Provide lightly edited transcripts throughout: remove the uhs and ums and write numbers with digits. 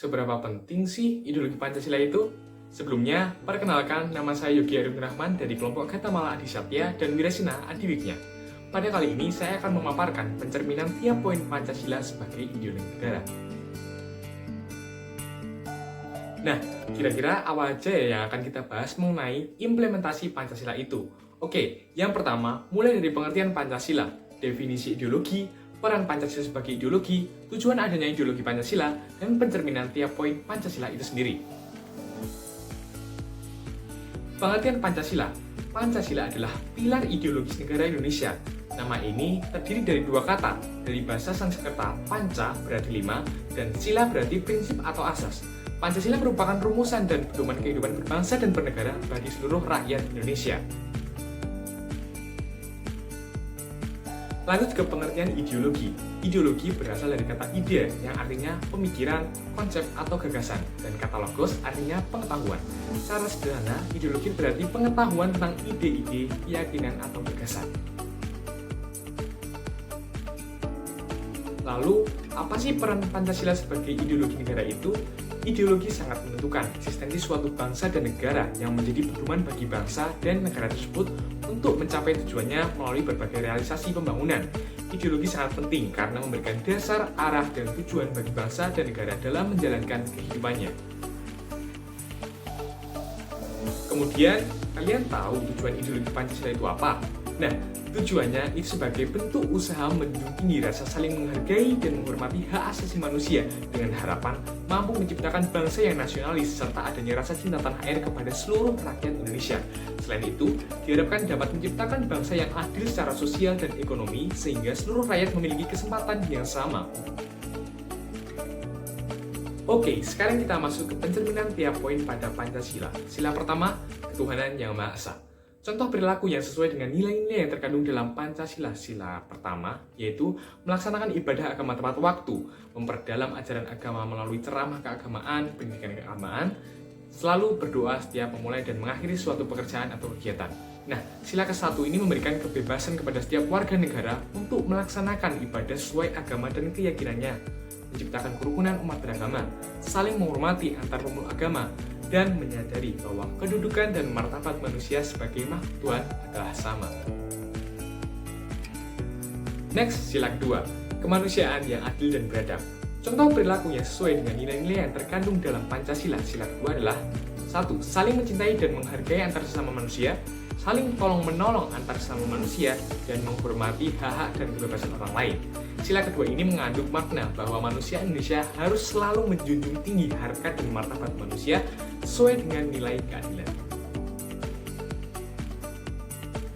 Seberapa penting sih ideologi Pancasila itu? Sebelumnya, perkenalkan nama saya Yogi Arif Rahman dari kelompok Gatamala Adi Satya dan Wirasina Adiwiknya. Pada kali ini, saya akan memaparkan pencerminan tiap poin Pancasila sebagai ideologi negara. Nah, kira-kira apa aja ya yang akan kita bahas mengenai implementasi Pancasila itu? Oke, yang pertama, mulai dari pengertian Pancasila, definisi ideologi, peran Pancasila sebagai ideologi, tujuan adanya ideologi Pancasila, dan pencerminan tiap poin Pancasila itu sendiri. Pengertian Pancasila. Pancasila adalah pilar ideologis negara Indonesia. Nama ini terdiri dari dua kata, dari bahasa Sanskerta, panca berarti lima, dan sila berarti prinsip atau asas. Pancasila merupakan rumusan dan pedoman kehidupan berbangsa dan bernegara bagi seluruh rakyat Indonesia. Lanjut ke pengertian ideologi. Ideologi berasal dari kata ide yang artinya pemikiran, konsep, atau gagasan, dan kata logos artinya pengetahuan. Secara sederhana, ideologi berarti pengetahuan tentang ide-ide, keyakinan, atau gagasan. Lalu, apa sih peran Pancasila sebagai ideologi negara itu? Ideologi sangat menentukan eksistensi suatu bangsa dan negara yang menjadi pedoman bagi bangsa dan negara tersebut untuk mencapai tujuannya melalui berbagai realisasi pembangunan. Ideologi sangat penting karena memberikan dasar, arah, dan tujuan bagi bangsa dan negara dalam menjalankan kehidupannya. Kemudian, kalian tahu tujuan ideologi Pancasila itu apa? Nah, tujuannya itu sebagai bentuk usaha menjunjung tinggi rasa saling menghargai dan menghormati hak asasi manusia dengan harapan mampu menciptakan bangsa yang nasionalis serta adanya rasa cinta tanah air kepada seluruh rakyat Indonesia. Selain itu, diharapkan dapat menciptakan bangsa yang adil secara sosial dan ekonomi sehingga seluruh rakyat memiliki kesempatan yang sama. Oke, sekarang kita masuk ke pencerminan tiap poin pada Pancasila. Sila pertama, ketuhanan yang Maha Esa. Contoh perilaku yang sesuai dengan nilai-nilai yang terkandung dalam Pancasila sila pertama, yaitu melaksanakan ibadah agama tepat waktu, memperdalam ajaran agama melalui ceramah keagamaan, pendidikan keagamaan, selalu berdoa setiap memulai dan mengakhiri suatu pekerjaan atau kegiatan. Nah, sila ke-1 ini memberikan kebebasan kepada setiap warga negara untuk melaksanakan ibadah sesuai agama dan keyakinannya, menciptakan kerukunan umat beragama, saling menghormati antar pemeluk agama, dan menyadari bahwa kedudukan dan martabat manusia sebagai makhluk Tuhan adalah sama. Next, sila kedua, kemanusiaan yang adil dan beradab. Contoh perilaku yang sesuai dengan nilai-nilai yang terkandung dalam Pancasila sila kedua adalah 1. Saling mencintai dan menghargai antar sesama manusia, saling tolong-menolong antar sesama manusia, dan menghormati hak-hak dan kebebasan orang lain. Sila kedua ini mengandung makna bahwa manusia Indonesia harus selalu menjunjung tinggi harkat dan martabat manusia sesuai dengan nilai keadilan.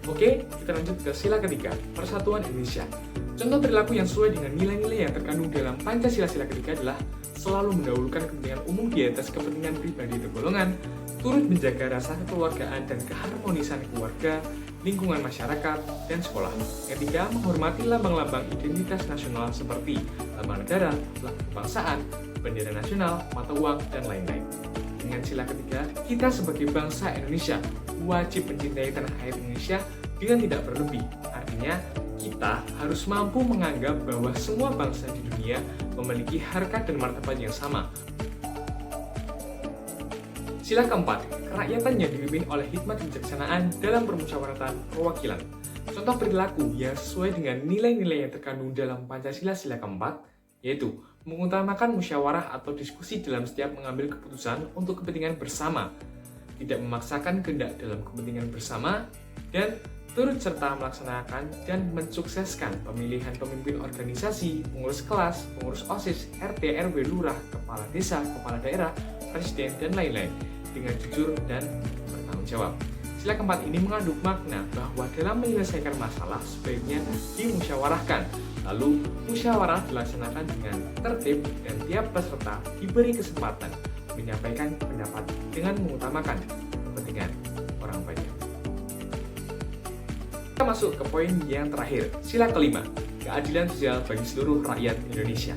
Oke, kita lanjut ke sila ketiga, persatuan Indonesia. Contoh perilaku yang sesuai dengan nilai-nilai yang terkandung dalam Pancasila sila ketiga adalah selalu mendahulukan kepentingan umum di atas kepentingan pribadi atau golongan, turut menjaga rasa kekeluargaan dan keharmonisan keluarga, lingkungan masyarakat, dan sekolah. Ketiga, menghormati lambang-lambang identitas nasional seperti lambang negara, lambang kebangsaan, bendera nasional, mata uang, dan lain-lain. Dengan sila ketiga, kita sebagai bangsa Indonesia wajib mencintai tanah air Indonesia dengan tidak berlebih. Artinya, kita harus mampu menganggap bahwa semua bangsa di dunia memiliki harkat dan martabat yang sama. Sila keempat, kerakyatan yang dipimpin oleh hikmat kebijaksanaan dalam permusyawaratan perwakilan. Contoh perilaku yang sesuai dengan nilai-nilai yang terkandung dalam Pancasila sila keempat, yaitu mengutamakan musyawarah atau diskusi dalam setiap mengambil keputusan untuk kepentingan bersama, tidak memaksakan kehendak dalam kepentingan bersama, dan turut serta melaksanakan dan mensukseskan pemilihan pemimpin organisasi, pengurus kelas, pengurus OSIS, RT, RW, lurah, kepala desa, kepala daerah, presiden, dan lain-lain dengan jujur dan bertanggung jawab. Sila keempat ini mengandung makna bahwa dalam menyelesaikan masalah sebaiknya dimusyawarahkan. Lalu, musyawarah dilaksanakan dengan tertib dan tiap peserta diberi kesempatan menyampaikan pendapat dengan mengutamakan kepentingan orang banyak. Kita masuk ke poin yang terakhir, sila kelima, keadilan sosial bagi seluruh rakyat Indonesia.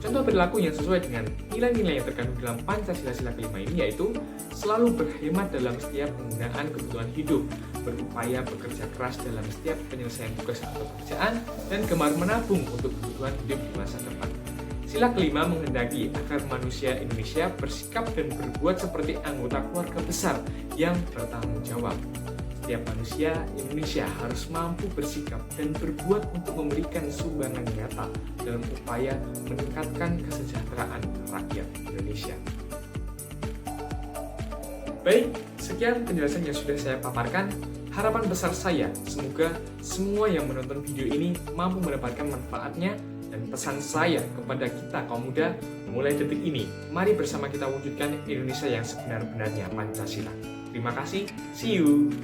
Contoh perilaku yang sesuai dengan nilai-nilai yang terkandung dalam Pancasila sila kelima ini yaitu selalu berhemat dalam setiap penggunaan kebutuhan hidup, berupaya bekerja keras dalam setiap penyelesaian tugas atau pekerjaan, dan gemar menabung untuk kebutuhan hidup di masa depan. Sila kelima menghendaki agar manusia Indonesia bersikap dan berbuat seperti anggota keluarga besar yang bertanggung jawab. Setiap manusia Indonesia harus mampu bersikap dan berbuat untuk memberikan sumbangan nyata dalam upaya meningkatkan kesejahteraan rakyat Indonesia. Baik, sekian penjelasan yang sudah saya paparkan. Harapan besar saya, semoga semua yang menonton video ini mampu mendapatkan manfaatnya, dan pesan saya kepada kita kaum muda, mulai detik ini, mari bersama kita wujudkan Indonesia yang sebenar-benarnya Pancasila. Terima kasih, see you!